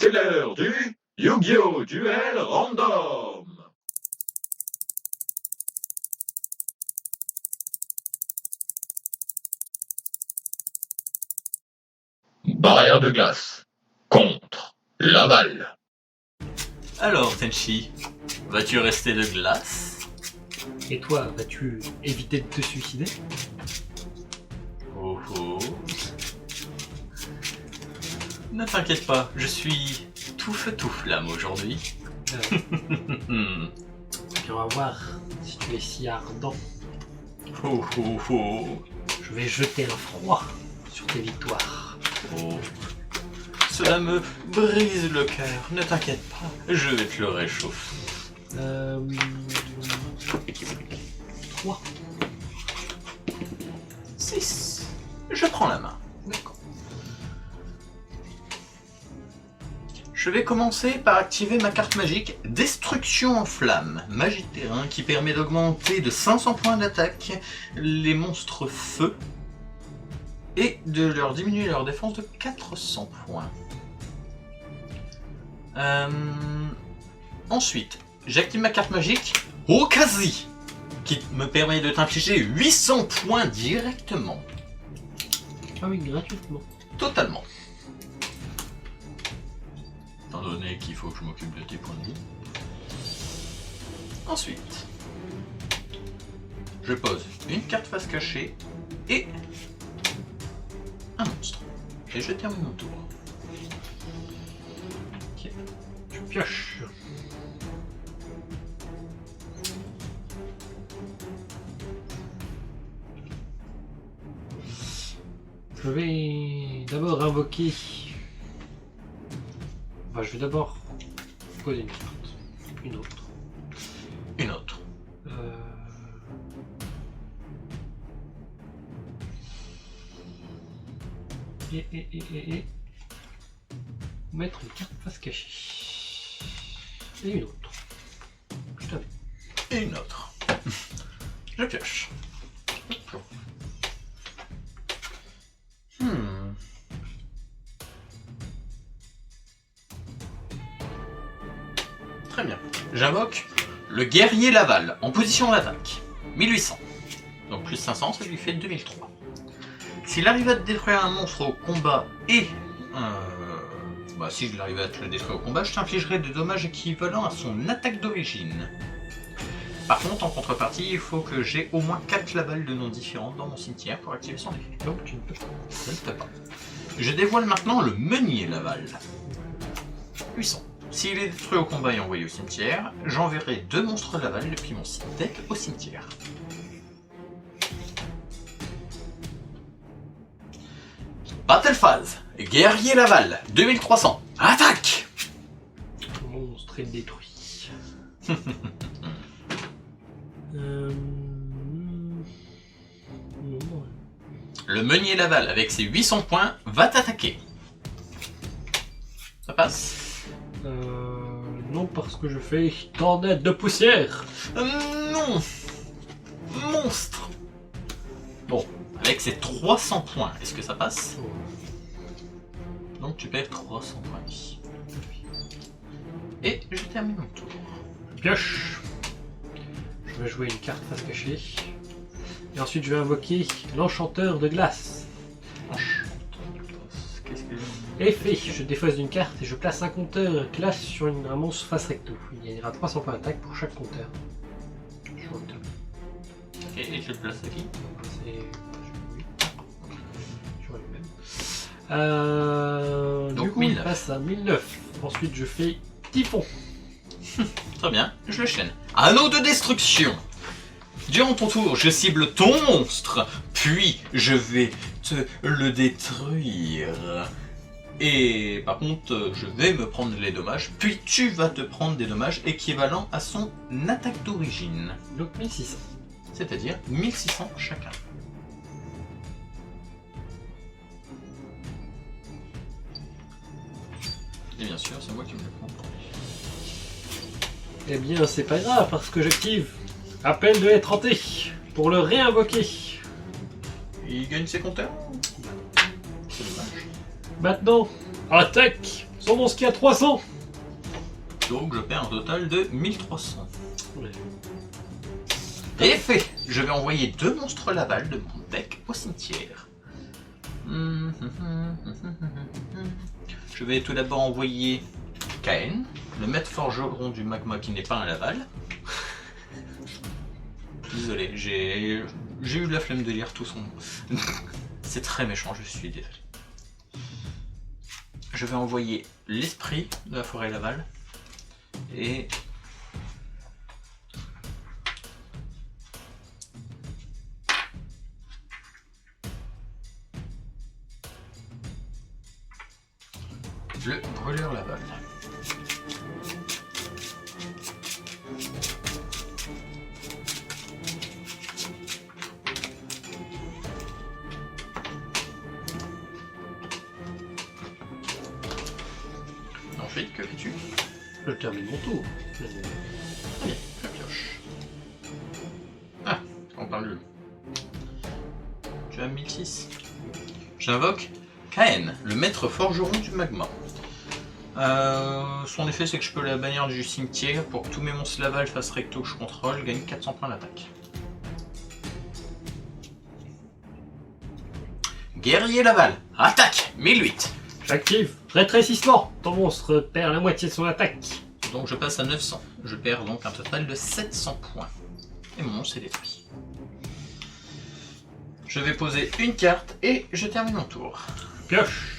C'est l'heure du Yu-Gi-Oh! Duel Random! Barrière de glace contre Laval. Alors, Tenchi, vas-tu rester de glace? Et toi, vas-tu éviter de te suicider? Oh oh. Ne t'inquiète pas, je suis tout feu tout flamme aujourd'hui. On va voir si tu es si ardent. Oh oh oh. Je vais jeter un froid sur tes victoires. Oh. Cela me brise le cœur, ne t'inquiète pas, je vais te le réchauffer. 3. 6. Je prends la main. D'accord. Je vais commencer par activer ma carte magique Destruction en flamme, magie de terrain qui permet d'augmenter de 500 points d'attaque les monstres feu et de leur diminuer leur défense de 400 points. Ensuite, j'active ma carte magique Okazi qui me permet de t'infliger 800 points directement. Ah oui, gratuitement. Totalement. Étant donné qu'il faut que je m'occupe de tes points de vie. Ensuite, je pose une carte face cachée et un monstre. Et je termine mon tour. Ok. Je pioche. Je vais d'abord invoquer. Enfin, je vais d'abord poser une carte. Une autre. Une autre. Et mettre une carte face cachée. Et une autre. Tout à fait. Et une autre. Je pioche. Très bien. J'invoque le guerrier Laval en position d'attaque. 1800. Donc plus 500, ça lui fait 2003. S'il arrive à détruire un monstre au combat et... si je l'arrive à te le détruire au combat, je t'infligerai des dommages équivalents à son attaque d'origine. Par contre, en contrepartie, il faut que j'ai au moins 4 Laval de noms différents dans mon cimetière pour activer son effet. Donc tu ne peux pas. Je ne peux pas. Je dévoile maintenant le meunier Laval. 800. S'il est détruit au combat et envoyé au cimetière, j'enverrai 2 monstres Laval depuis mon deck au cimetière. Battle phase. Guerrier Laval. 2300. Attaque. Le monstre est détruit. Le meunier Laval, avec ses 800 points, va t'attaquer. Ça passe? Non, parce que je fais tornade de poussière. Non. Monstre. Bon, avec ses 300 points, est-ce que ça passe? Donc tu perds 300 points. Et je termine mon tour. Pioche. Je vais jouer une carte face cachée. Et ensuite je vais invoquer l'enchanteur de glace. Qu'est-ce que... Effet, je défausse d'une carte et je place un compteur glace sur un monstre face recto. Il gagnera 300 points d'attaque pour chaque compteur. Je vois que Et je le place à qui? je vois le même. Donc du coup, 1009. il passe à 1009. Ensuite, je fais typhon. Très bien, je le chaîne. Anneau de destruction. Durant ton tour, je cible ton monstre, puis je vais te le détruire. Et par contre, je vais me prendre les dommages, puis tu vas te prendre des dommages équivalents à son attaque d'origine. Donc 1600. C'est-à-dire 1600 chacun. Et bien sûr, c'est moi qui me le prends. Eh bien, c'est pas grave parce que j'active appel de être hanté pour le réinvoquer. Il gagne ses compteurs. C'est dommage. Maintenant, attaque Son monstre qui a 300. Donc je perds un total de 1300. Ouais. Et fait, je vais envoyer 2 monstres Laval de mon deck au cimetière. Je vais tout d'abord envoyer Kaen, le maître forgeron du magma qui n'est pas un Laval. Désolé, j'ai eu la flemme de lire tout son nom. C'est très méchant, je suis désolé. Je vais envoyer l'esprit de la forêt Laval et le brûleur Laval. Ensuite, que fais-tu? Je termine mon tour. Allez, la pioche. Ah, on parle de lui. Tu as 1006. J'invoque Kaen, le maître forgeron du magma. Son effet, c'est que je peux la bannir du cimetière pour que tous mes monstres Laval face recto que je contrôle gagnent 400 points d'attaque. Guerrier Laval, attaque 1008. J'active rétrécissement. Ton monstre perd la moitié de son attaque. Donc je passe à 900. Je perds donc un total de 700 points. Et mon monstre est détruit. Je vais poser une carte et je termine mon tour. Pioche.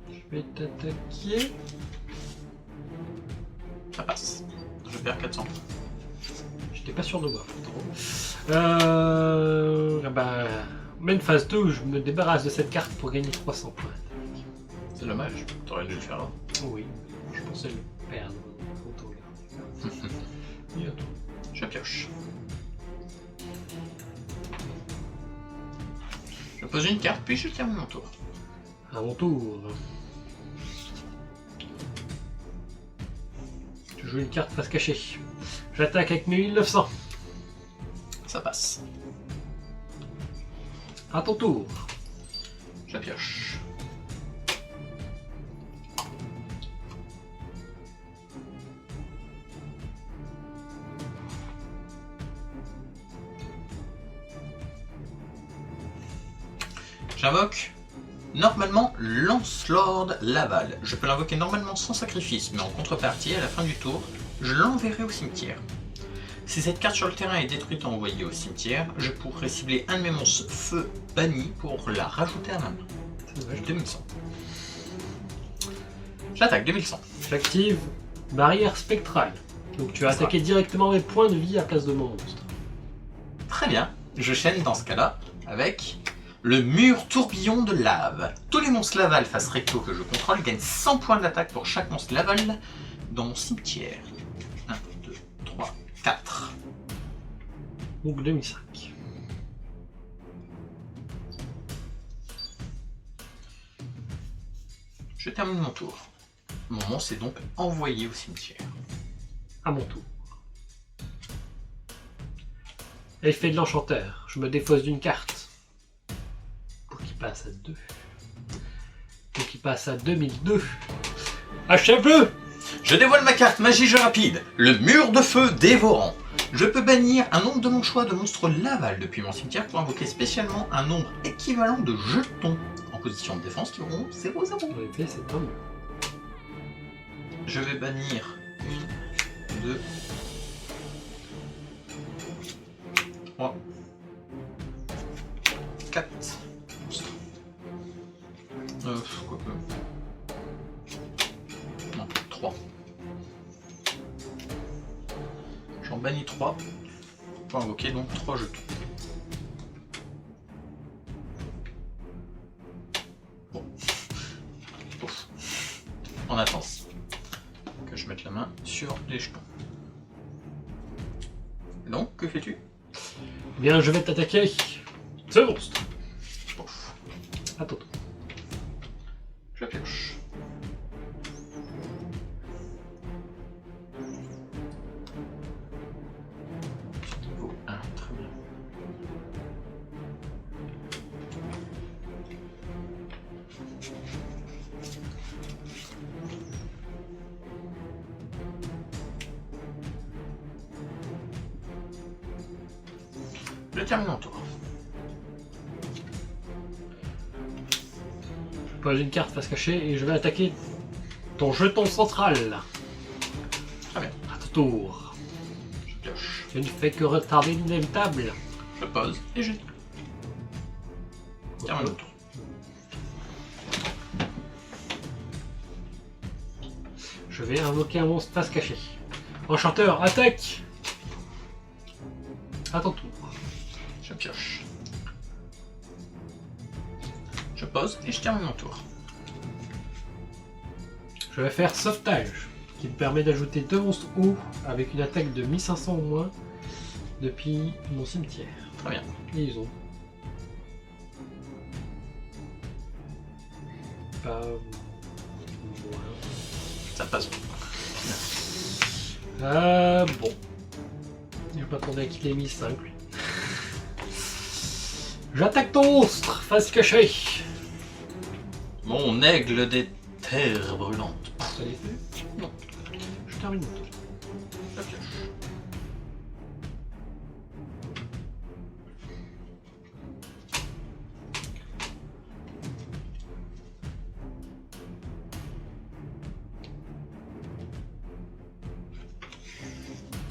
Je vais t'attaquer. Ça passe. Je perds 400 points. J'étais pas sûr de moi. Bah, même phase 2 où je me débarrasse de cette carte pour gagner 300 points. C'est dommage, t'aurais dû le faire là. Oui, je pensais le perdre. Et à toi. Je pioche. Je pose une carte, puis je termine mon tour. À mon tour. Je joue une carte face cachée. J'attaque avec mes 1900. Ça passe. À ton tour. Je pioche. J'invoque normalement Lancelord Laval. Je peux l'invoquer normalement sans sacrifice, mais en contrepartie, à la fin du tour, je l'enverrai au cimetière. Si cette carte sur le terrain est détruite et envoyée au cimetière, je pourrai cibler un de mes monstres feu banni pour la rajouter à ma main. C'est dommage. 2100. J'attaque 2100. J'active barrière spectrale. Donc tu vas attaquer directement mes points de vie à place de mon monstre. Très bien. Je chaîne dans ce cas-là avec le mur tourbillon de lave. Tous les monstres Laval face recto que je contrôle gagnent 100 points d'attaque pour chaque monstre Laval dans mon cimetière. 1, 2, 3, 4. Donc 2005. Je termine mon tour. Mon monstre est donc envoyé au cimetière. À mon tour. Effet de l'enchanteur. Je me défausse d'une carte. Pour qu'il passe à 2. Pour qu'il passe à 2002. Achève-le! Je dévoile ma carte magie jeu rapide, le mur de feu dévorant. Je peux bannir un nombre de mon choix de monstres Laval depuis mon cimetière pour invoquer spécialement un nombre équivalent de jetons en position de défense qui auront 0-0. En effet, c'est tant mieux. Je vais bannir 1, 2, 3, 4 monstres. Quoi que. Non, 3. J'en bannis 3 pour invoquer donc 3 jetons. Bon. Ouf. En attendant que je mette la main sur les jetons. Donc, que fais-tu? Bien, je vais t'attaquer. Ce monstre. Ouf. À ton tour. Je pioche. Je termine mon tour. Je pose une carte face cachée et je vais attaquer ton jeton central. Très bien. À ton tour. Je pioche. Tu ne fais que retarder l'inévitable. Je pose et je termine mon tour. Je vais invoquer un monstre face cachée. Enchanteur, attaque! À ton tour. Je pioche. Je pose et je termine mon tour. Je vais faire sauvetage, qui me permet d'ajouter 2 monstres hauts avec une attaque de 1500 au moins depuis mon cimetière. Très bien. Et ils ont pas moins. Ça passe. Bon. Il va pas tourner à qu'il ait mis 5 lui. J'attaque ton monstre, face cachée. Mon aigle des terres brûlantes. Ça les fait? Non. Je termine mon tour. Je pioche.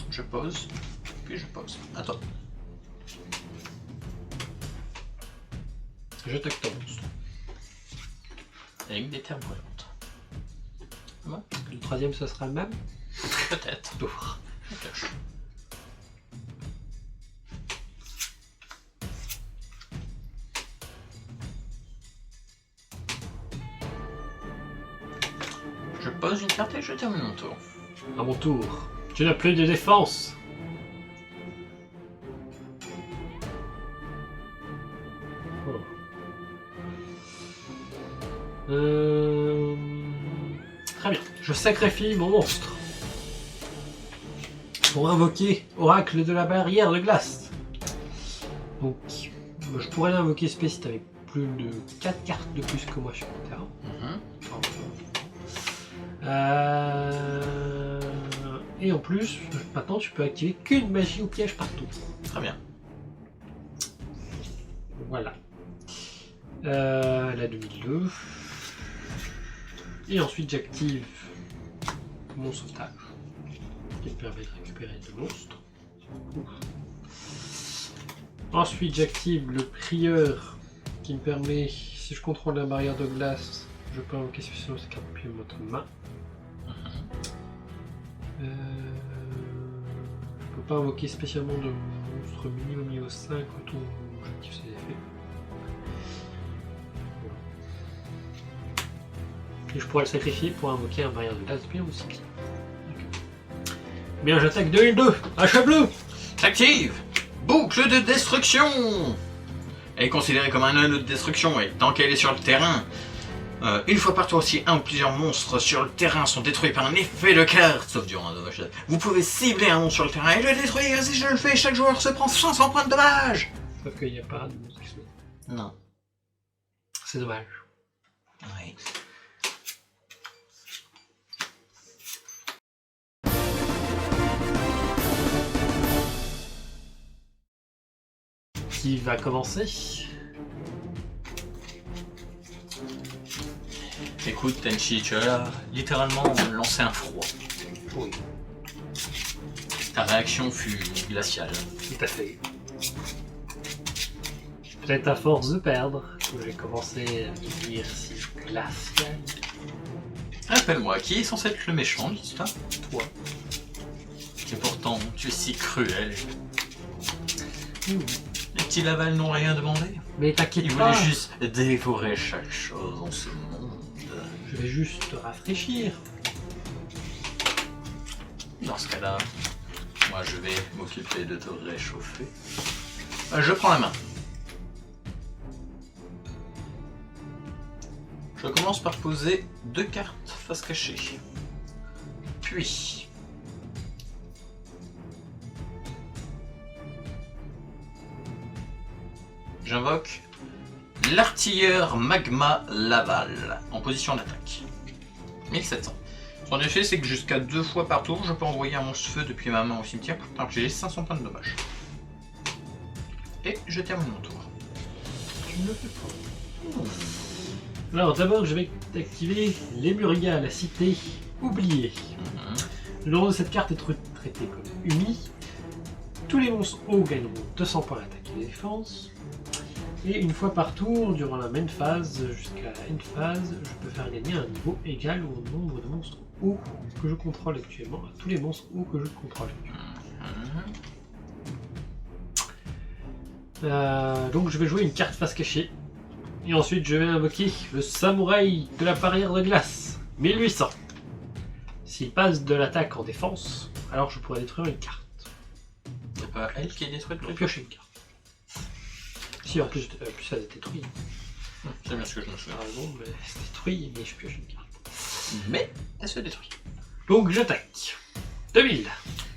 Je pose, puis je pose. Attends. J'attaque ton monstre. Avec des terres brûlantes. Le troisième, ce sera le même? Peut-être. Tour. Je pioche. Je pose une carte et je termine mon tour. À mon tour. Tu n'as plus de défense. Oh. Très bien. Je sacrifie mon monstre. Pour invoquer Oracle de la barrière de glace. Donc, je pourrais l'invoquer spécial avec plus de 4 cartes de plus que moi sur le terrain. Et en plus, maintenant tu peux activer qu'une magie ou piège par tour. Très bien. Voilà. La 2002. Et ensuite j'active mon sauvetage, qui me permet de récupérer 2 monstres. Ensuite j'active le prieur, qui me permet, si je contrôle la barrière de glace, je peux invoquer spécialement cette carte depuis votre main. Je peux pas invoquer spécialement de monstre minimum niveau 5 autour où j'active ses effets. Voilà. Et je pourrais le sacrifier pour invoquer un barrière de glace bien aussi. Bien, j'attaque 2 achève-le! J'active boucle de destruction. Elle est considérée comme un anneau de destruction et tant qu'elle est sur le terrain, une fois par tour, si un ou plusieurs monstres sur le terrain sont détruits par un effet de carte, sauf durant un dommage, vous pouvez cibler un monstre sur le terrain et le détruire. Si je le fais, chaque joueur se prend 500 points de dommage. Sauf qu'il n'y a pas de monstre qui se met. Non. C'est dommage. Oui. Qui va commencer? Écoute, Tenchi, tu as littéralement lancé un froid. Oui, Ta réaction fut glaciale. tout à fait. Peut-être à force de perdre que j'ai commencé à devenir si glacial. Rappelle-moi, qui est censé être le méchant de l'histoire? Toi. Et pourtant, tu es si cruel. Mmh. Les petits Laval n'ont rien demandé. Mais t'inquiète Ils pas, voulaient juste dévorer chaque chose en ce monde. je vais juste te rafraîchir. Dans ce cas-là, moi je vais m'occuper de te réchauffer. Je prends la main. Je commence par poser 2 cartes face cachée. Puis... j'invoque l'artilleur Magma Laval en position d'attaque. 1700. Son effet, c'est que jusqu'à 2 fois par tour, je peux envoyer un monstre feu depuis ma main au cimetière tant que j'ai 500 points de dommage. Et je termine mon tour. Tu ne le fais pas. Alors d'abord, je vais activer Lemuria, la cité oubliée. Le nom de cette carte est traité comme Umi. Tous les monstres hauts gagneront 200 points d'attaque et de défense. Et une fois par tour, durant la main phase jusqu'à la end phase, je peux faire gagner un niveau égal au nombre de monstres hauts que je contrôle actuellement, à tous les monstres hauts que je contrôle actuellement. Donc je vais jouer une carte face cachée. Et ensuite je vais invoquer le samouraï de la barrière de glace, 1800. S'il passe de l'attaque en défense, alors je pourrais détruire une carte. C'est pas elle qui est détruite Je pour piocher une carte. Si en plus elle est détruite. C'est bien ce que je me souviens. Ah bon, mais c'est détruit, mais je pioche une carte. Mais elle se détruit. Donc j'attaque. 2000.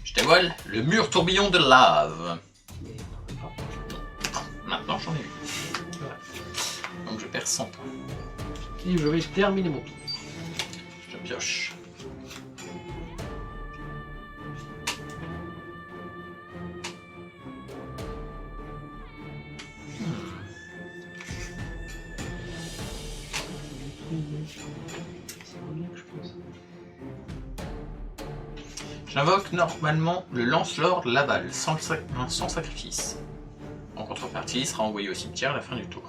Je dévoile le mur tourbillon de lave. Mais non, pas. Maintenant j'en ai eu. Ouais. Donc je perds 100 points. Et je vais terminer mon tour. Je pioche. J'invoque normalement le Lance-Lord Laval, sans sacrifice. En contrepartie, il sera envoyé au cimetière à la fin du tour.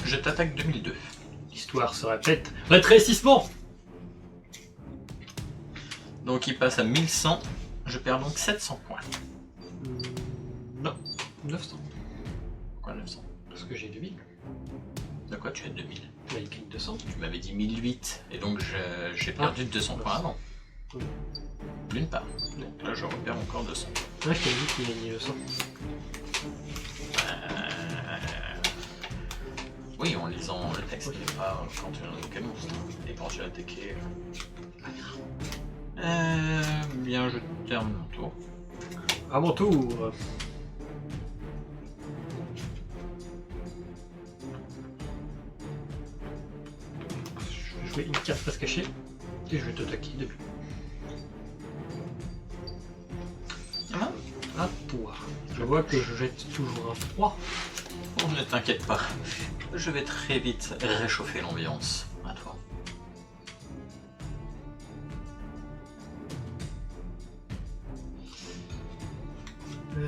Je t'attaque 2002. L'histoire se répète. Rétrécissement. Donc il passe à 1100, je perds donc 700 points. Non, 900. Pourquoi 900? Parce que j'ai 2000. De quoi tu as 2000? Là, il clique 200. Tu m'avais dit 1008, et donc j'ai perdu 200 points avant. Oui. D'une part. Donc là je repère encore 200. Ah, je t'avais dit qu'il gagnait 200. Oui, en lisant le texte, mais pas quand tu as quel monstre. Et quand tu as attaqué. Bien, je termine mon tour. À mon tour. Je vais jouer une carte face cachée et je vais t'attaquer depuis. À toi. Je vois que je jette toujours un froid. Oh, ne t'inquiète pas, je vais très vite réchauffer l'ambiance. À toi. Je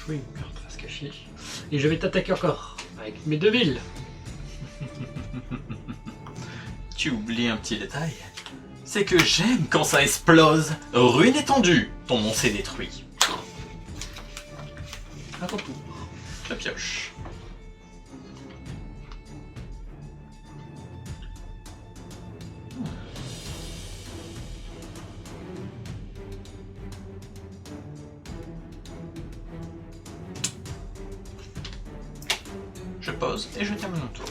jouer une carte face cachée et je vais t'attaquer encore avec mes 2000. Tu oublies un petit détail, c'est que j'aime quand ça explose. Ruine étendue, ton monstre est détruit. À ton tour. Je pioche. Je pose et je termine mon tour.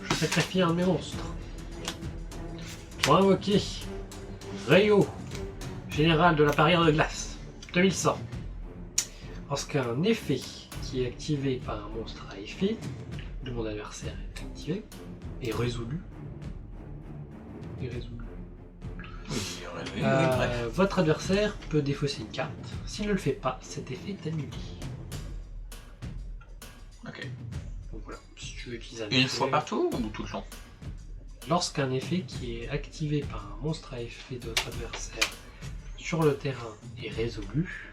Je sacrifie un de mes monstres. Pour invoquer Rayo, général de la barrière de glace, 2100. Lorsqu'un effet qui est activé par un monstre à effet de mon adversaire est activé et résolu, votre adversaire peut défausser une carte. S'il ne le fait pas, cet effet est annulé. Ok. Donc voilà, si tu veux utiliser un Une effet- fois par tour ou tout le temps? Lorsqu'un effet qui est activé par un monstre à effet de votre adversaire sur le terrain est résolu,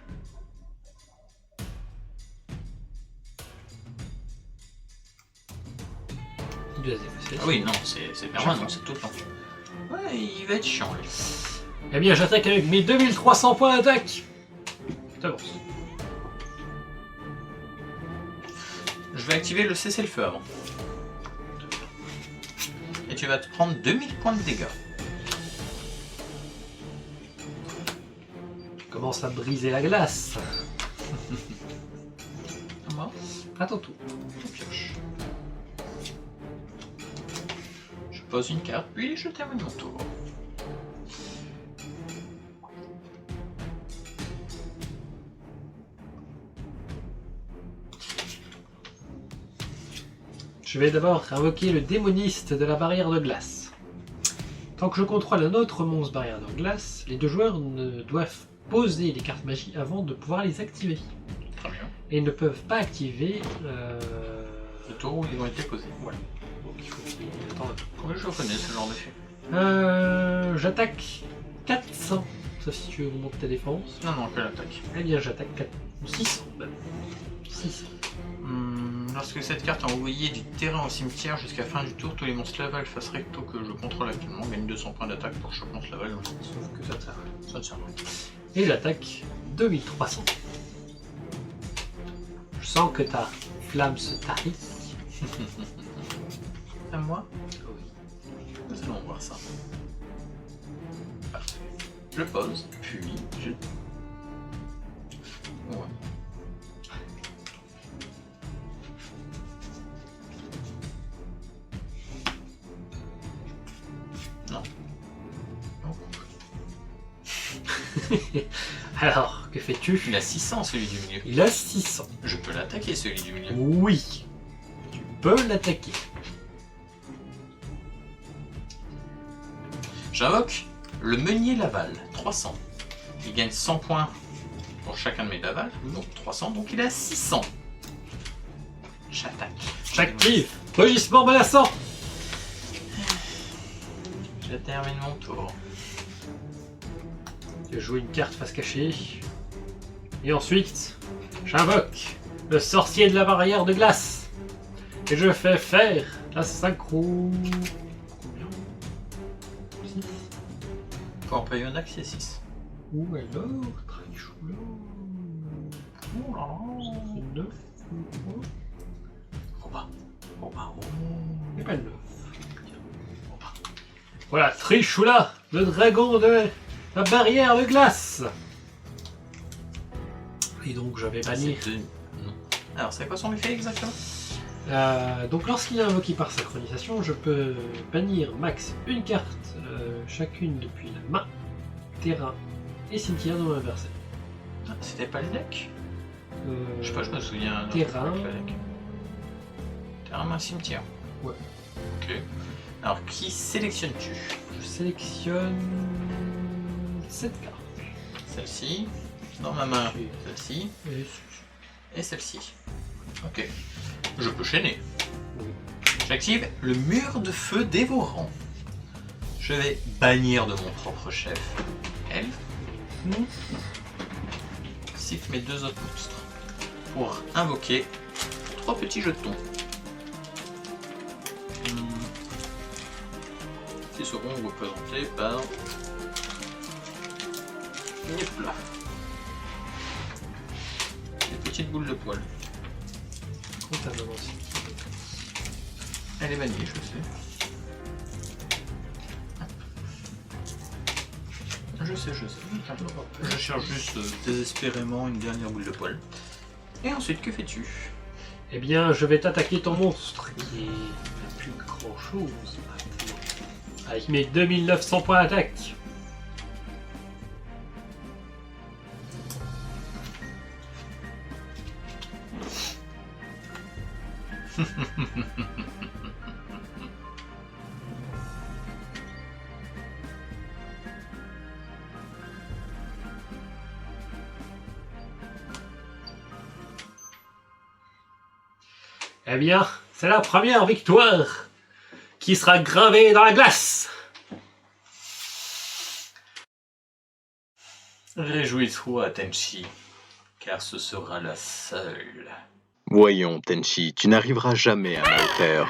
il doit se défausser. Ah oui, non, c'est permanent, c'est tout le temps. Ouais, il va être chiant lui. Eh bien, j'attaque avec mes 2300 points d'attaque. T'avances. Je vais activer le cessez-le-feu avant. Et tu vas te prendre 2000 points de dégâts. Commence à briser la glace. Moi, À ton tour. je pioche. Je pose une carte, puis je termine mon tour. Je vais d'abord invoquer le démoniste de la barrière de glace. Tant que je contrôle un autre monstre barrière de glace, les deux joueurs ne doivent poser les cartes magie avant de pouvoir les activer. Très bien. Et ils ne peuvent pas activer... Le tour où ils ont été posés. Voilà. Donc il faut qu'ils attendent un peu. Oui, je connais ce genre d'effet. J'attaque 400. Sauf si tu augmentes ta défense. Non, non, que l'attaque. Eh bien j'attaque 4... 600 même. 600. Lorsque cette carte a envoyé du terrain au cimetière jusqu'à fin du tour, tous les monstres Laval face recto que je contrôle actuellement gagnent 200 points d'attaque pour chaque monstre Laval. Sauf que ça te sert à rien. Ça ne sert à rien. Et j'attaque 2300. Je sens que ta flamme se tarit. À moi? Nous allons voir ça. Parfait. Je pose, puis je... Ouais. Non. Non. Alors, que fais-tu? Il a 600 celui du milieu. Il a 600. Je peux l'attaquer celui du milieu. Oui. Tu peux l'attaquer. J'invoque le meunier Laval, 300. Il gagne 100 points pour chacun de mes Laval, donc 300, donc il a 600. J'attaque. J'active. Rugissement menaçant. Je termine mon tour. Je joue une carte face cachée. Et ensuite, j'invoque le sorcier de la barrière de glace. Et je fais faire la synchro... Combien? 6. Pour employer un axe, c'est 6. Ou alors, très choula. Oh là là. 9. Oh bah. Oh bah. Oh. Et pas le 9. Voilà, Trishula, le dragon de la barrière de glace. Et donc je vais bannir. Non. Alors c'est quoi son effet exactement? Donc lorsqu'il est invoqué par synchronisation, je peux bannir max une carte chacune depuis la main, terrain et cimetière de mon adversaire. Ah, c'était pas le deck? Je sais pas, je me souviens. Terrain. Avec le deck. Terrain, main, cimetière. Ouais. Ok. Alors qui sélectionnes-tu? Je sélectionne cette carte. Celle-ci. Dans ma main, Et- celle-ci. et- Et celle-ci. Ok. Je peux chaîner. Oui. J'active le mur de feu dévorant. Je vais bannir de mon propre chef Elf. Siffle mes deux autres monstres. Pour invoquer 3 petits jetons. Qui seront représentés par... Hop là. Des petites boules de poils. Comptablement aussi. Elle est bannie, je sais. Je sais. Je cherche juste désespérément une dernière boule de poil. Et ensuite, que fais-tu? Eh bien, je vais t'attaquer ton monstre, qui est plus grand chose maintenant. Avec mes 2900 points d'attaque. Eh bien, c'est la première victoire qui sera gravée dans la glace. Réjouis-toi, Tenchi, car ce sera la seule. Voyons, Tenchi, tu n'arriveras jamais à ma hauteur.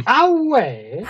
Ah ouais.